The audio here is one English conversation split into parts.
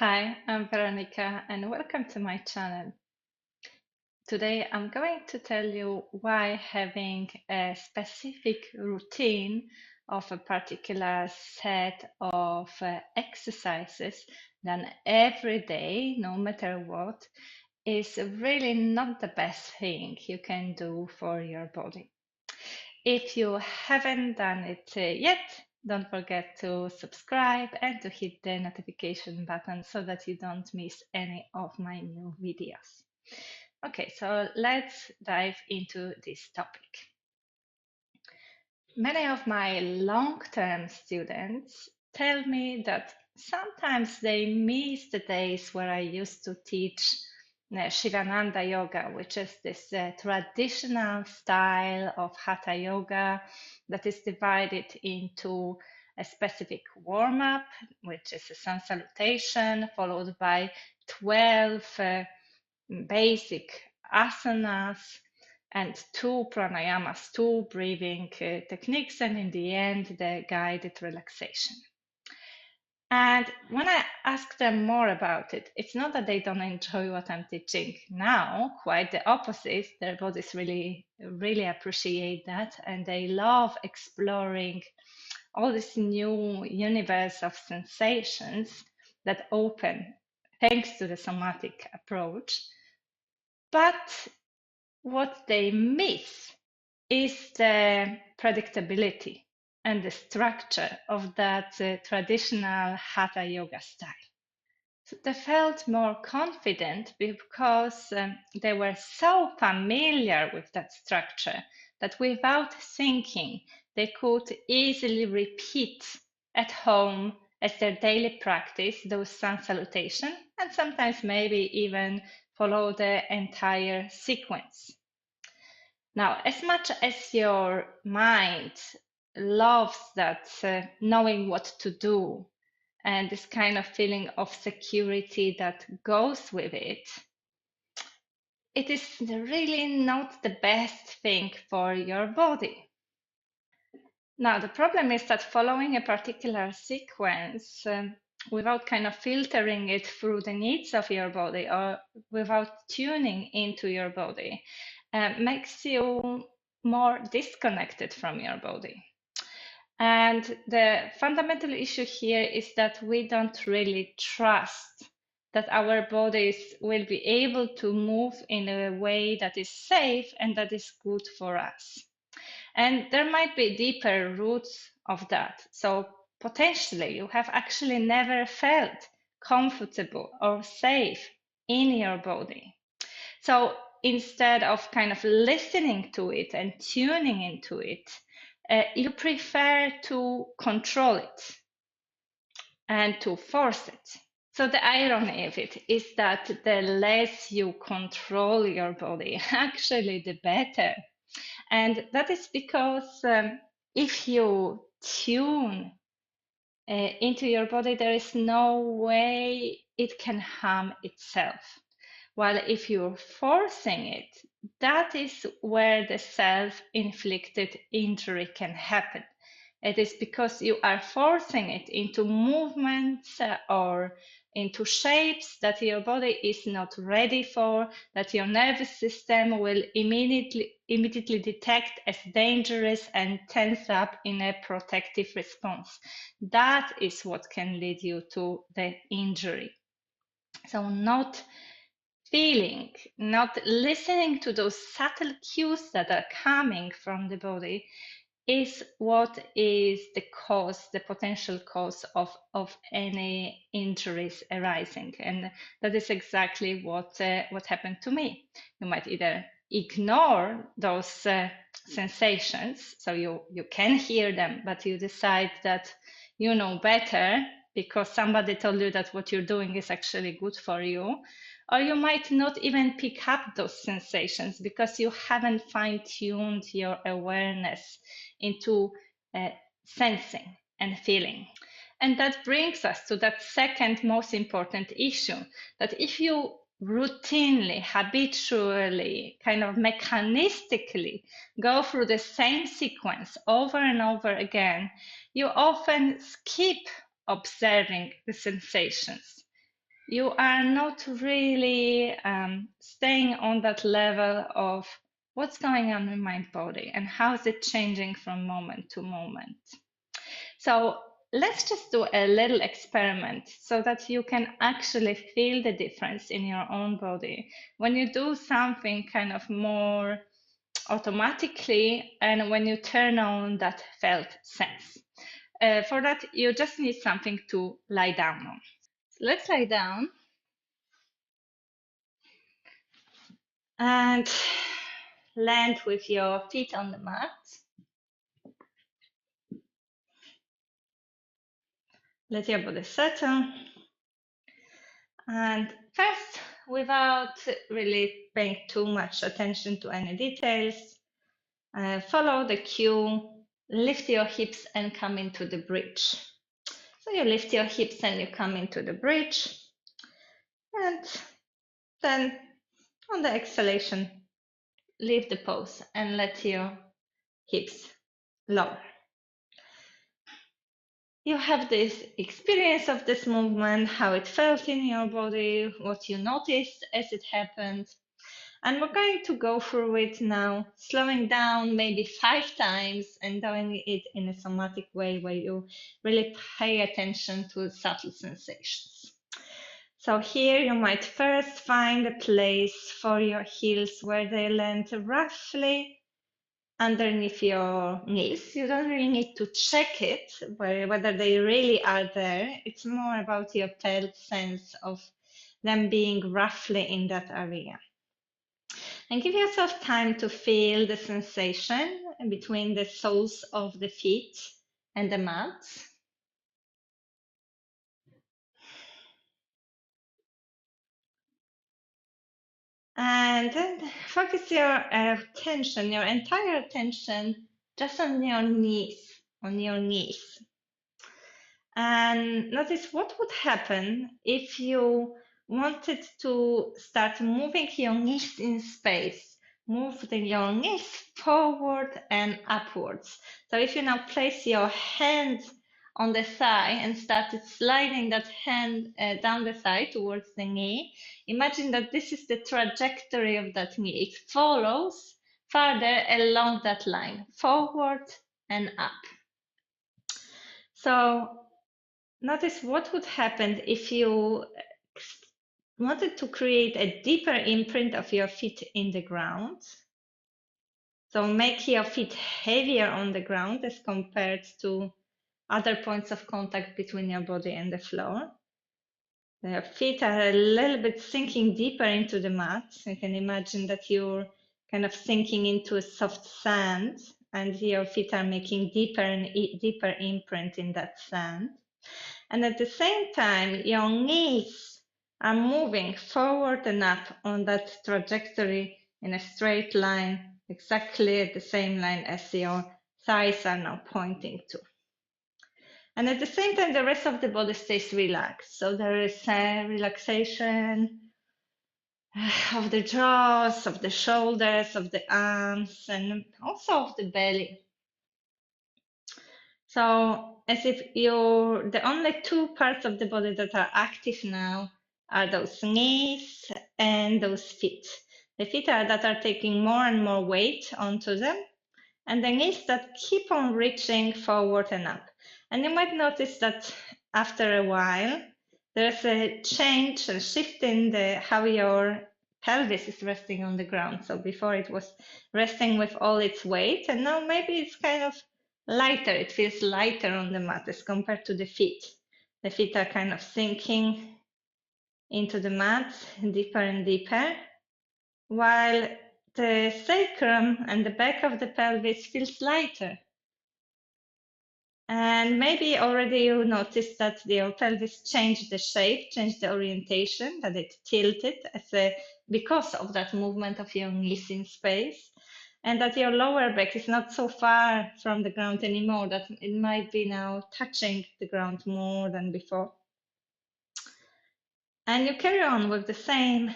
Hi, I'm Veronica and welcome to my channel. Today I'm going to tell you why having a specific routine of a particular set of exercises done every day, no matter what, is really not the best thing you can do for your body. If you haven't done it yet, don't forget to subscribe and to hit the notification button so that you don't miss any of my new videos. Okay, so let's dive into this topic. Many of my long-term students tell me that sometimes they miss the days where I used to teach Shivananda yoga, which is this traditional style of hatha yoga that is divided into a specific warm-up, which is a sun salutation, followed by 12 basic asanas and two pranayamas, two breathing techniques, and in the end, the guided relaxation. And when I ask them more about it, it's not that they don't enjoy what I'm teaching now, quite the opposite. Their bodies really appreciate that, and they love exploring all this new universe of sensations that open thanks to the somatic approach. But what they miss is the predictability and the structure of that traditional hatha yoga style. So they felt more confident because they were so familiar with that structure that without thinking, they could easily repeat at home as their daily practice those sun salutation and sometimes maybe even follow the entire sequence. Now, as much as your mind loves that knowing what to do and this kind of feeling of security that goes with it, it is really not the best thing for your body. Now, the problem is that following a particular sequence without kind of filtering it through the needs of your body or without tuning into your body makes you more disconnected from your body. And the fundamental issue here is that we don't really trust that our bodies will be able to move in a way that is safe and that is good for us. And there might be deeper roots of that. So potentially you have actually never felt comfortable or safe in your body. So instead of kind of listening to it and tuning into it, you prefer to control it and to force it. So the irony of it is that the less you control your body, actually the better. And that is because if you tune into your body, there is no way it can harm itself. While if you're forcing it, that is where the self-inflicted injury can happen. It is because you are forcing it into movements or into shapes that your body is not ready for, that your nervous system will immediately detect as dangerous and tense up in a protective response. That is what can lead you to the injury. So not feeling, not listening to those subtle cues that are coming from the body is what is the cause, the potential cause of any injuries arising. And that is exactly what happened to me. You might either ignore those sensations, so you can hear them, but you decide that you know better because somebody told you that what you're doing is actually good for you. Or you might not even pick up those sensations because you haven't fine-tuned your awareness into sensing and feeling. And that brings us to that second most important issue, that if you routinely, habitually, kind of mechanistically go through the same sequence over and over again, you often skip observing the sensations. you are not really staying on that level of what's going on in my body and how is it changing from moment to moment. So let's just do a little experiment so that you can actually feel the difference in your own body when you do something kind of more automatically and when you turn on that felt sense. For that, you just need something to lie down on. So let's lie down and land with your feet on the mat. Let your body settle. And first, without really paying too much attention to any details, follow the cue, lift your hips and come into the bridge. So you lift your hips and you come into the bridge. And then on the exhalation, leave the pose and let your hips lower. You have this experience of this movement, how it felt in your body, what you noticed as it happened. And we're going to go through it now, slowing down maybe 5 times and doing it in a somatic way where you really pay attention to subtle sensations. So here you might first find a place for your heels where they land roughly underneath your knees. You don't really need to check it, whether they really are there. It's more about your felt sense of them being roughly in that area. And give yourself time to feel the sensation between the soles of the feet and the mat. And then focus your attention, your entire attention, just on your knees, And notice what would happen if you wanted to start moving your knees in space. Move your knees forward and upwards. So if you now place your hand on the thigh and started sliding that hand down the thigh towards the knee, imagine that this is the trajectory of that knee. It follows further along that line, forward and up. So notice what would happen if you wanted to create a deeper imprint of your feet in the ground. So make your feet heavier on the ground as compared to other points of contact between your body and the floor. The feet are a little bit sinking deeper into the mat. You can imagine that you're kind of sinking into a soft sand and your feet are making deeper and deeper imprint in that sand. And at the same time, your knees are moving forward and up on that trajectory in a straight line, exactly at the same line as your thighs are now pointing to. And at the same time, the rest of the body stays relaxed. So there is a relaxation of the jaws, of the shoulders, of the arms, and also of the belly. So as if the only 2 parts of the body that are active now are those knees and those feet. The feet that are taking more and more weight onto them, and the knees that keep on reaching forward and up. And you might notice that after a while, there's a change, a shift in how your pelvis is resting on the ground. So before it was resting with all its weight, and now maybe it's kind of lighter. It feels lighter on the mat as compared to the feet. The feet are kind of sinking into the mat deeper and deeper, while the sacrum and the back of the pelvis feels lighter. And maybe already you noticed that your pelvis changed the shape, changed the orientation, that it tilted because of that movement of your knees in space, and that your lower back is not so far from the ground anymore, that it might be now touching the ground more than before. And you carry on with the same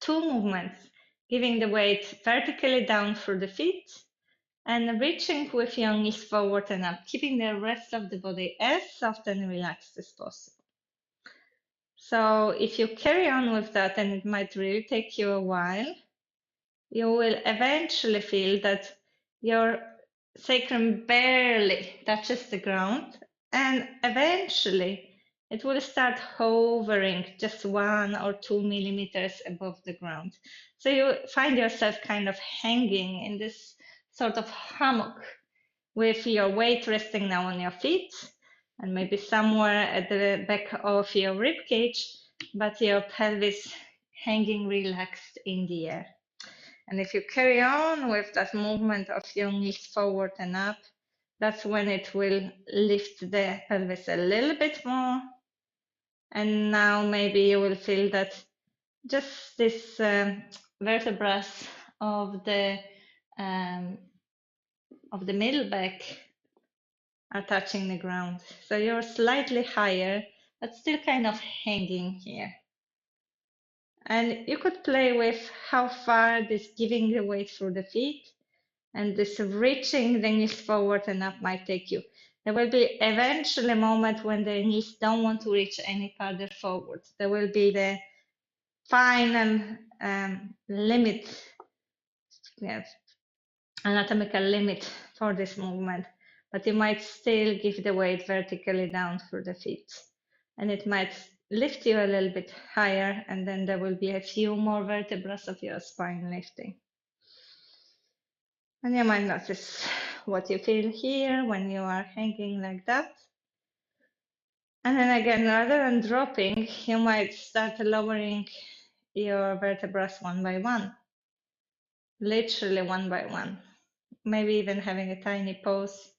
2 movements, giving the weight vertically down through the feet and reaching with your knees forward and up, keeping the rest of the body as soft and relaxed as possible. So if you carry on with that, and it might really take you a while, you will eventually feel that your sacrum barely touches the ground, and eventually it will start hovering just 1 or 2 millimeters above the ground. So you find yourself kind of hanging in this sort of hammock with your weight resting now on your feet and maybe somewhere at the back of your rib cage, but your pelvis hanging relaxed in the air. And if you carry on with that movement of your knees forward and up, that's when it will lift the pelvis a little bit more. And now maybe you will feel that just this vertebrae um, of the middle back are touching the ground. So you're slightly higher, but still kind of hanging here. And you could play with how far this giving the weight through the feet and this reaching the knees forward and up might take you. There will be eventually a moment when the knees don't want to reach any farther forward. There will be the final limit, yes, anatomical limit for this movement, but you might still give the weight vertically down through the feet. And it might lift you a little bit higher, and then there will be a few more vertebrae of your spine lifting. And you might notice what you feel here when you are hanging like that. And then again, rather than dropping, you might start lowering your vertebrae one by one, literally one by one. Maybe even having a tiny pause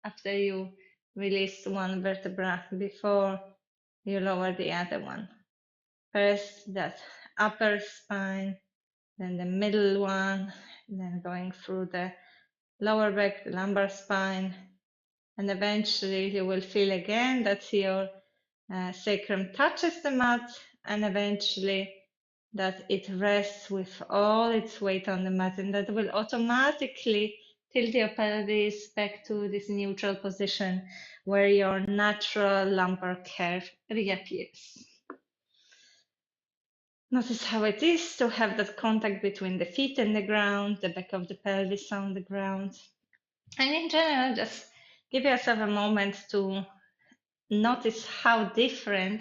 after you release one vertebra before you lower the other one. First, that upper spine, then the middle one, then going through the lower back, the lumbar spine, and eventually you will feel again that your sacrum touches the mat, and eventually that it rests with all its weight on the mat, and that will automatically tilt your pelvis back to this neutral position where your natural lumbar curve reappears. Notice how it is to have that contact between the feet and the ground, the back of the pelvis on the ground. And in general, just give yourself a moment to notice how different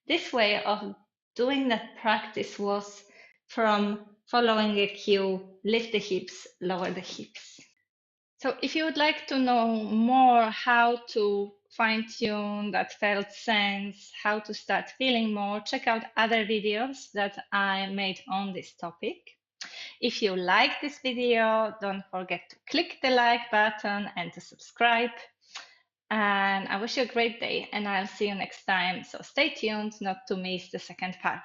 this way of doing that practice was from following a cue, lift the hips, lower the hips. So if you would like to know more how to fine-tune that felt sense, how to start feeling more, check out other videos that I made on this topic. If you like this video, don't forget to click the like button and to subscribe. And I wish you a great day, and I'll see you next time. So stay tuned not to miss the second part.